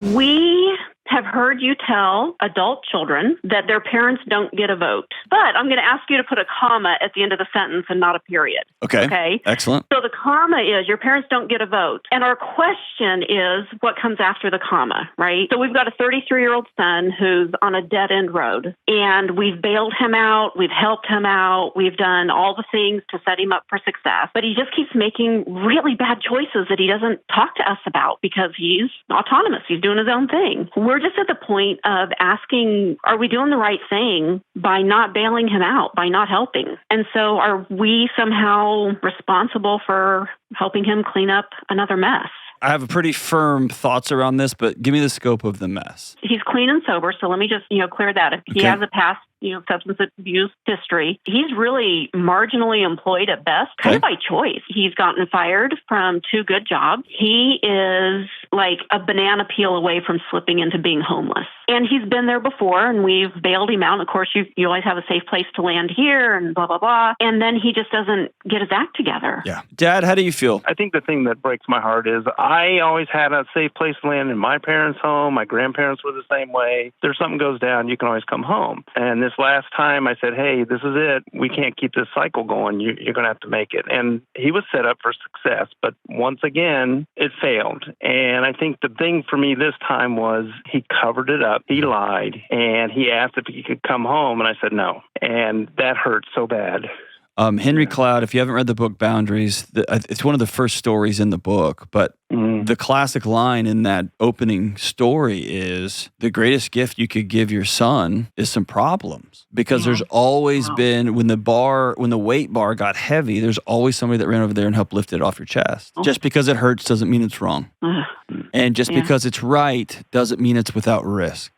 We have heard you tell adult children that their parents don't get a vote. But I'm going to ask you to put a comma at the end of the sentence and not a period. Okay. Excellent. So the comma is your parents don't get a vote. And our question is what comes after the comma, right? So we've got a 33-year-old son who's on a dead-end road. And we've bailed him out. We've helped him out. We've done all the things to set him up for success. But he just keeps making really bad choices that he doesn't talk to us about because he's autonomous. He's doing his own thing. We're just at the point of asking, are we doing the right thing by not bailing him out, by not helping? And so are we somehow responsible for helping him clean up another mess? I have a pretty firm thoughts around this, but give me the scope of the mess. He's clean and sober, so let me just, clear that. If he has a past, substance abuse history, he's really marginally employed at best, kind of by choice. He's gotten fired from 2 good jobs. He is like a banana peel away from slipping into being homeless. And he's been there before, and we've bailed him out. And of course, you always have a safe place to land here, and blah, blah, blah. And then he just doesn't get his act together. Yeah. Dad, how do you feel? I think the thing that breaks my heart is I always had a safe place to land in my parents' home. My grandparents were the same way. If there's something goes down, you can always come home. And this last time I said, hey, this is it. We can't keep this cycle going. You're going to have to make it. And he was set up for success. But once again, it failed. And I think the thing for me this time was he covered it up. He lied. And he asked if he could come home. And I said no. And that hurt so bad. Henry Cloud, if you haven't read the book Boundaries, it's one of the first stories in the book, but the classic line in that opening story is the greatest gift you could give your son is some problems, because there's always been, when the weight bar got heavy, there's always somebody that ran over there and helped lift it off your chest. Just because it hurts doesn't mean it's wrong. And just because it's right doesn't mean it's without risk.